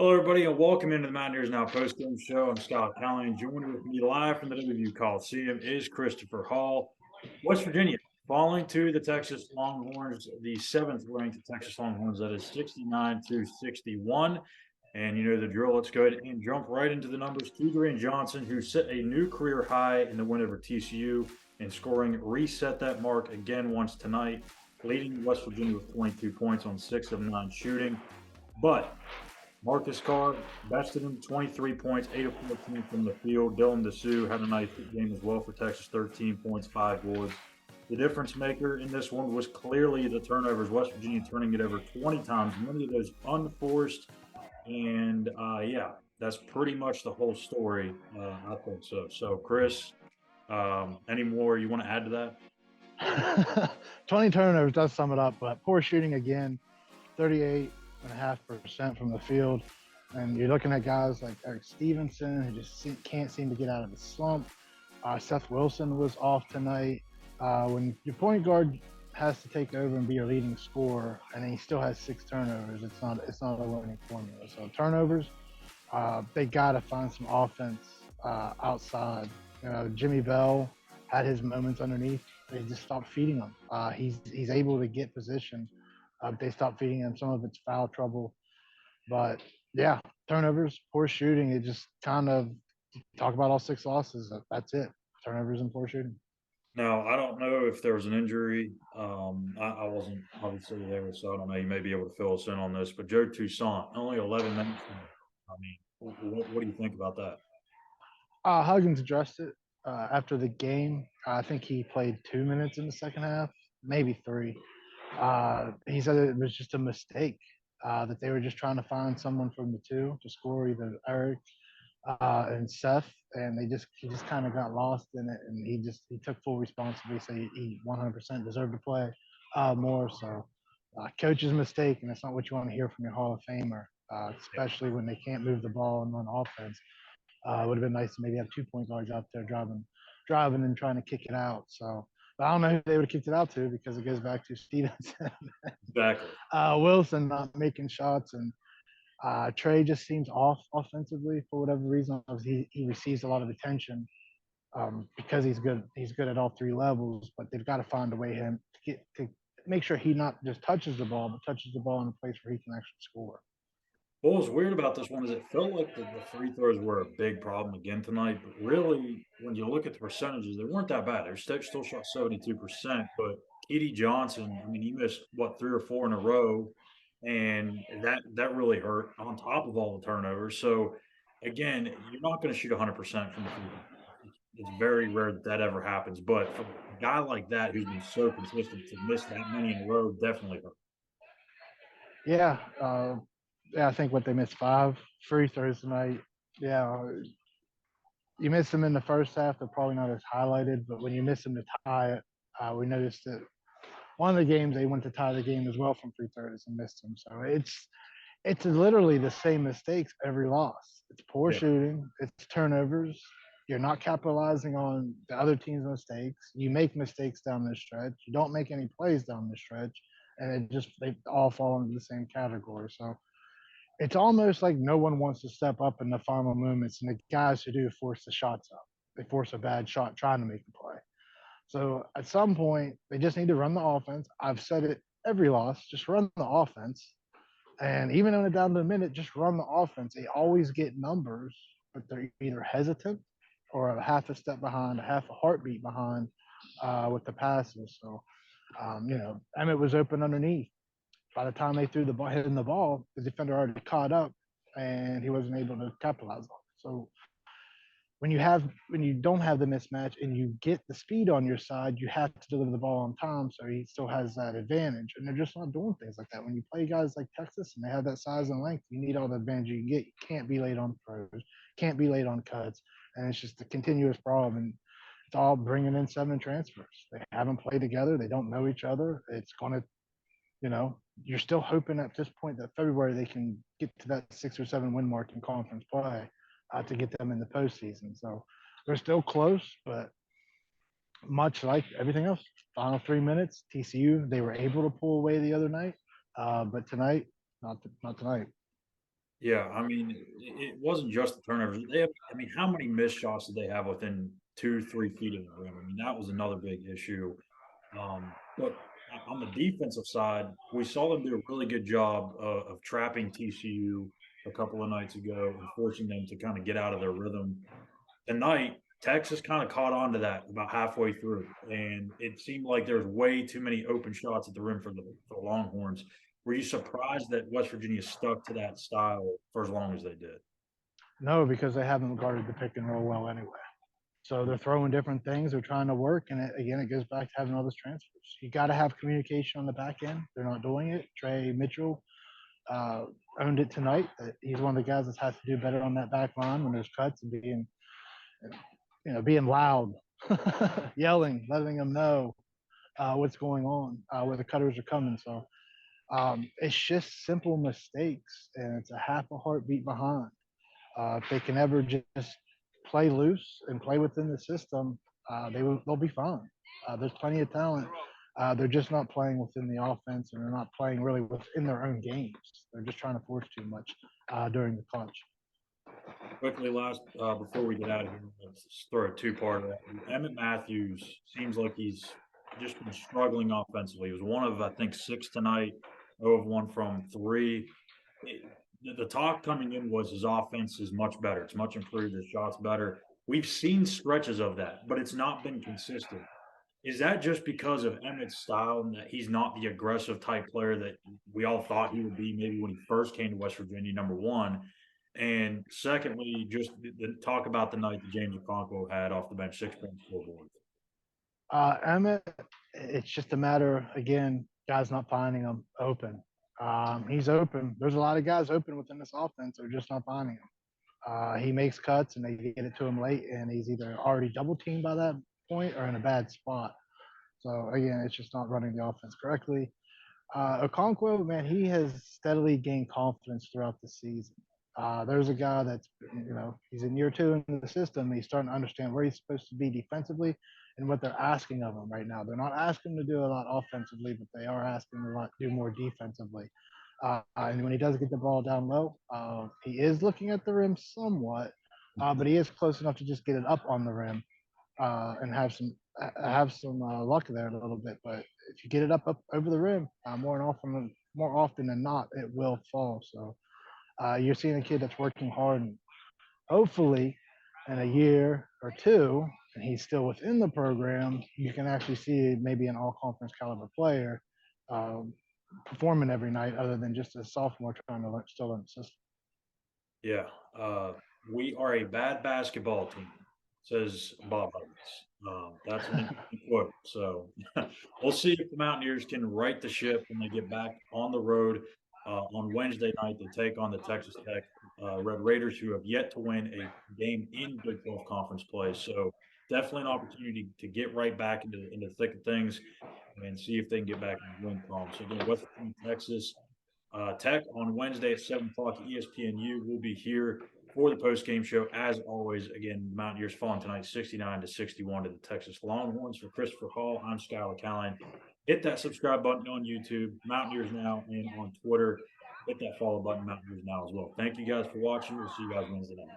Hello, everybody, and welcome into the Mountaineers Now Postgame Show. I'm Scott Callihan. Joining with me live from the WVU Coliseum is Christopher Hall. West Virginia falling to the Texas Longhorns, the seventh-ranked Texas Longhorns. That is 69-61. And you know the drill. Let's go ahead and jump right into the numbers. Keidrian Johnson, who set a new career high in the win over TCU and scoring, reset that mark again once tonight, leading West Virginia with 22 points on 6 of 9 shooting. But Marcus Carr bested him, 23 points, 8 of 14 from the field. Dylan DeSue had a nice game as well for Texas, 13 points, 5 boards. The difference maker in this one was clearly the turnovers. West Virginia turning it over 20 times, many of those unforced. And, that's pretty much the whole story, I think so. So, Chris, any more you want to add to that? 20 turnovers does sum it up, but poor shooting again, 38.5% from the field. And you're looking at guys like Eric Stevenson, who just can't seem to get out of the slump. Seth Wilson was off tonight. When your point guard has to take over and be your leading scorer, and he still has 6 turnovers, it's not a winning formula. So turnovers, they got to find some offense outside. Jimmy Bell had his moments underneath. They just stopped feeding him. He's able to get position. They stopped feeding him. Some of it's foul trouble. But, yeah, turnovers, poor shooting. It just kind of talk about all 6 losses. That's it. Turnovers and poor shooting. Now, I don't know if there was an injury. I wasn't obviously there, so I don't know. You may be able to fill us in on this. But Joe Toussaint, only 11 minutes. I mean, what do you think about that? Huggins addressed it after the game. I think he played 2 minutes in the second half, maybe 3. He said it was just a mistake, that they were just trying to find someone from the 2 to score, either Eric and Seth, and he just kind of got lost in it, and he took full responsibility. So he 100% deserved to play more. So coach's mistake, and it's not what you want to hear from your Hall of Famer, especially when they can't move the ball and run offense. It would have been nice to maybe have 2 point guards out there driving and trying to kick it out. So, but I don't know who they would have kicked it out to, because it goes back to Stevenson. Exactly. Wilson not making shots, and Trey just seems off offensively for whatever reason. He receives a lot of attention because he's good. He's good at all 3 levels, but they've got to find a way to make sure he not just touches the ball, but touches the ball in a place where he can actually score. What was weird about this one is it felt like the free throws were a big problem again tonight. But really, when you look at the percentages, they weren't that bad. They still shot 72%. But Keedy Johnson, I mean, he missed, 3 or 4 in a row. And that really hurt on top of all the turnovers. So, again, you're not going to shoot 100% from the free throw. It's very rare that ever happens. But for a guy like that who's been so consistent, to miss that many in a row definitely hurt. Yeah. I think they missed 5 free throws tonight. Yeah. You miss them in the first half, they're probably not as highlighted. But when you miss them to tie it, we noticed that one of the games they went to tie the game as well from free throws and missed them. So it's literally the same mistakes every loss. It's poor shooting. It's turnovers. You're not capitalizing on the other team's mistakes. You make mistakes down this stretch. You don't make any plays down this stretch. And they all fall into the same category. So it's almost like no one wants to step up in the final moments. And the guys who do force the shots up. They force a bad shot trying to make a play. So at some point, they just need to run the offense. I've said it every loss, just run the offense. And even when it's down to a minute, just run the offense. They always get numbers, but they're either hesitant or a half a step behind, a half a heartbeat behind with the passes. So, Emmett was open underneath. By the time they threw the ball, hitting the ball, the defender already caught up, and he wasn't able to capitalize on it. So when you don't have the mismatch and you get the speed on your side, you have to deliver the ball on time, so he still has that advantage. And they're just not doing things like that. When you play guys like Texas and they have that size and length, you need all the advantage you can get. You can't be late on throws, can't be late on cuts, and it's just a continuous problem. And it's all bringing in 7 transfers. They haven't played together. They don't know each other. It's going to, you're still hoping at this point that February they can get to that 6 or 7 win mark in conference play. To get them in the postseason. So they're still close, but much like everything else, final 3 minutes, TCU, they were able to pull away the other night, but tonight, not tonight. Yeah, I mean, it wasn't just the turnovers. I mean, how many missed shots did they have within 2, 3 feet of the rim? I mean, that was another big issue. But on the defensive side, we saw them do a really good job of trapping TCU a couple of nights ago and forcing them to kind of get out of their rhythm. Tonight, Texas kind of caught on to that about halfway through, and it seemed like there was way too many open shots at the rim for the Longhorns. Were you surprised that West Virginia stuck to that style for as long as they did? No, because they haven't guarded the pick and roll well anyway. So they're throwing different things. They're trying to work, and again, it goes back to having all those transfers. You got to have communication on the back end. They're not doing it. Trey Mitchell uh, owned it tonight. He's one of the guys that has to do better on that back line when there's cuts and being loud, yelling, letting them know what's going on, where the cutters are coming. So it's just simple mistakes, and it's a half a heartbeat behind. If they can ever just play loose and play within the system, they'll be fine. There's plenty of talent. They're just not playing within the offense, and they're not playing really within their own games. They're just trying to force too much during the clutch. Quickly, last before we get out of here, let's just throw a two-parter at you. Emmett Matthews seems like he's just been struggling offensively. He was one of, I think, six tonight, 0 of 1 from three. The talk coming in was his offense is much better. It's much improved. His shots better. We've seen stretches of that, but it's not been consistent. Is that just because of Emmett's style and that he's not the aggressive type player that we all thought he would be maybe when he first came to West Virginia, number one? And secondly, just talk about the night that James Okonkwo had off the bench, 6 points, 4 boards. Emmett, it's just a matter again, guys not finding him open. He's open. There's a lot of guys open within this offense. They're just not finding him. He makes cuts and they get it to him late, and he's either already double teamed by that point or in a bad spot. So again, it's just not running the offense correctly. Okonkwo, man, he has steadily gained confidence throughout the season. There's a guy that's, he's in year two in the system. He's starting to understand where he's supposed to be defensively and what they're asking of him right now. They're not asking him to do a lot offensively, but they are asking him to do more defensively. And when he does get the ball down low, he is looking at the rim somewhat, but he is close enough to just get it up on the rim and have some luck there a little bit. But if you get it up over the rim, more often than not, it will fall. So you're seeing a kid that's working hard, and hopefully, in a year or two, and he's still within the program, you can actually see maybe an all-conference caliber player um, performing every night, other than just a sophomore trying to still learn the system. Yeah. We are a bad basketball team, says Bob Huggins. That's an interesting quote. So we'll see if the Mountaineers can right the ship when they get back on the road on Wednesday night. They take on the Texas Tech Red Raiders, who have yet to win a game in Big 12 conference play. So definitely an opportunity to get right back into the thick of things and see if they can get back in the win column. So again, West Virginia, Texas Tech on Wednesday at 7 o'clock ESPNU. We'll be here for the post-game show. As always, again, the Mountaineers falling tonight 69-61 to the Texas Longhorns. For Christopher Hall, I'm Schuyler Callihan. Hit that subscribe button on YouTube, Mountaineers Now, and on Twitter. Hit that follow button, Mountaineers Now as well. Thank you guys for watching. We'll see you guys Wednesday night.